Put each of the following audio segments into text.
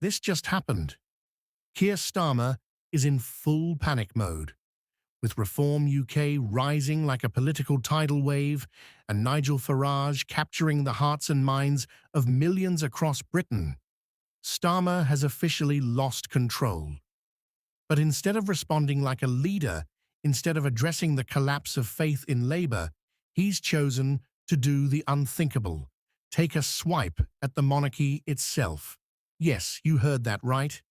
This just happened. Keir Starmer is in full panic mode, with Reform UK rising like a political tidal wave and Nigel Farage capturing the hearts and minds of millions across Britain. Starmer has officially lost control. But instead of responding like a leader, instead of addressing the collapse of faith in Labour, he's chosen to do the unthinkable, take a swipe at the monarchy itself. Yes, you heard that right.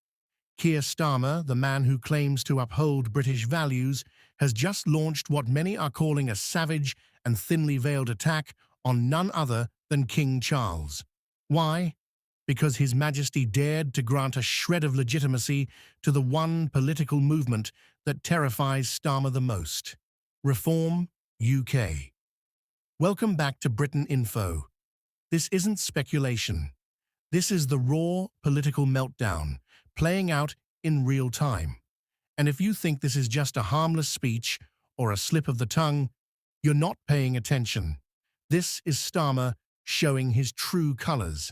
Keir Starmer, the man who claims to uphold British values, has just launched what many are calling a savage and thinly veiled attack on none other than King Charles. Why? Because His Majesty dared to grant a shred of legitimacy to the one political movement that terrifies Starmer the most: Reform UK. Welcome back to Britain Info. This isn't speculation. This is the raw political meltdown playing out in real time. And if you think this is just a harmless speech or a slip of the tongue, you're not paying attention. This is Starmer showing his true colours: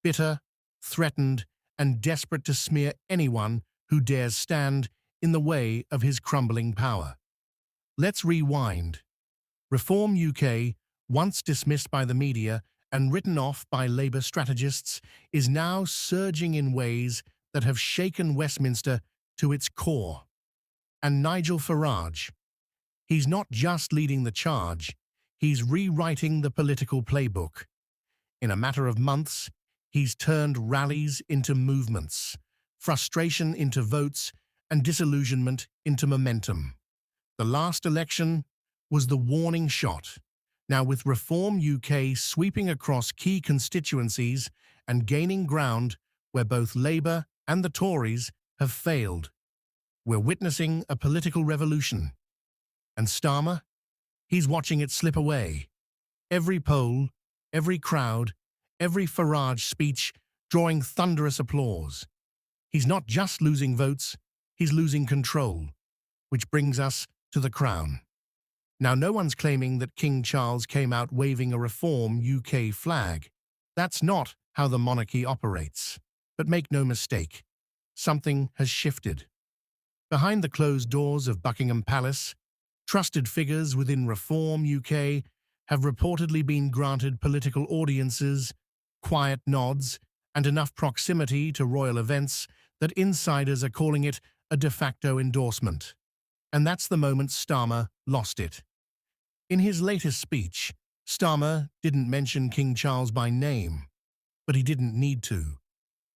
bitter, threatened, and desperate to smear anyone who dares stand in the way of his crumbling power. Let's rewind. Reform UK, once dismissed by the media and written off by Labour strategists, is now surging in ways that have shaken Westminster to its core. And Nigel Farage, he's not just leading the charge, he's rewriting the political playbook. In a matter of months, he's turned rallies into movements, frustration into votes, and disillusionment into momentum. The last election was the warning shot. Now, with Reform UK sweeping across key constituencies and gaining ground where both Labour and the Tories have failed, we're witnessing a political revolution. And Starmer? He's watching it slip away. Every poll, every crowd, every Farage speech drawing thunderous applause. He's not just losing votes, he's losing control. Which brings us to the crown. Now, no one's claiming that King Charles came out waving a Reform UK flag. That's not how the monarchy operates. But make no mistake, something has shifted. Behind the closed doors of Buckingham Palace, trusted figures within Reform UK have reportedly been granted political audiences, quiet nods, and enough proximity to royal events that insiders are calling it a de facto endorsement. And that's the moment Starmer lost it. In his latest speech, Starmer didn't mention King Charles by name, but he didn't need to.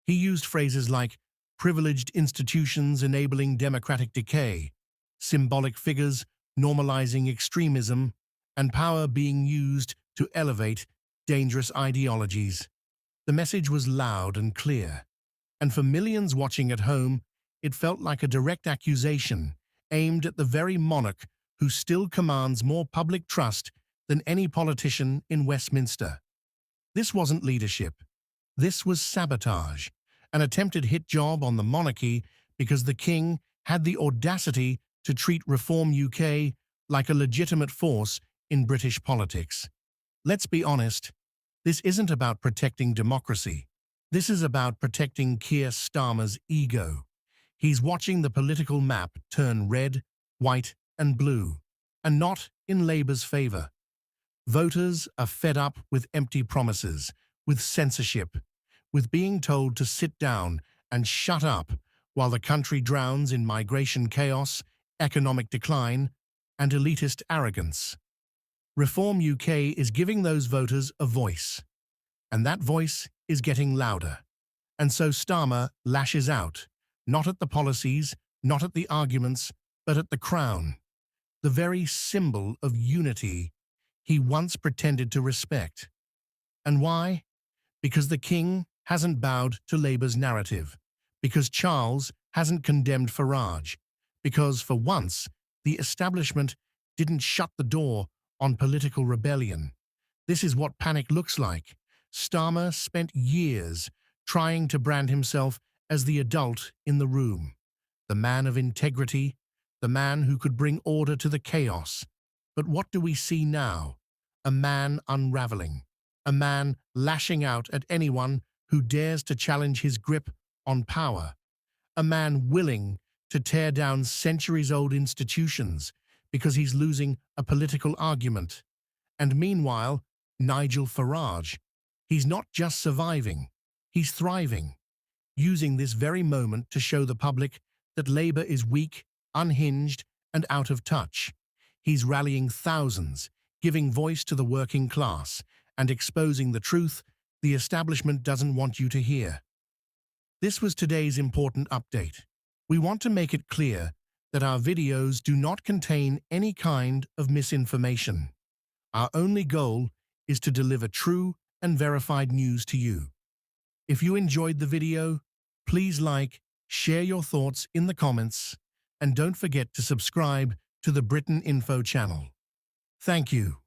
He used phrases like privileged institutions enabling democratic decay, symbolic figures normalizing extremism, and power being used to elevate dangerous ideologies. The message was loud and clear, and for millions watching at home, it felt like a direct accusation aimed at the very monarch who still commands more public trust than any politician in Westminster. This wasn't leadership. This was sabotage, an attempted hit job on the monarchy because the king had the audacity to treat Reform UK like a legitimate force in British politics. Let's be honest, this isn't about protecting democracy. This is about protecting Keir Starmer's ego. He's watching the political map turn red, white, and blue, and not in Labour's favour. Voters are fed up with empty promises, with censorship, with being told to sit down and shut up while the country drowns in migration chaos, economic decline, and elitist arrogance. Reform UK is giving those voters a voice, and that voice is getting louder. And so Starmer lashes out, not at the policies, not at the arguments, but at the crown, the very symbol of unity he once pretended to respect. And why? Because the king hasn't bowed to Labour's narrative, because Charles hasn't condemned Farage, because, for once, the establishment didn't shut the door on political rebellion. This is what panic looks like. Starmer spent years trying to brand himself as the adult in the room, the man of integrity, the man who could bring order to the chaos. But what do we see now? A man unraveling, a man lashing out at anyone who dares to challenge his grip on power, a man willing to tear down centuries-old institutions because he's losing a political argument. And meanwhile, Nigel Farage, he's not just surviving, he's thriving, using this very moment to show the public that Labour is weak, unhinged, and out of touch. He's rallying thousands, giving voice to the working class, and exposing the truth the establishment doesn't want you to hear. This was today's important update. We want to make it clear that our videos do not contain any kind of misinformation. Our only goal is to deliver true and verified news to you. If you enjoyed the video, please like, share your thoughts in the comments, and don't forget to subscribe to the Britain Info channel. Thank you.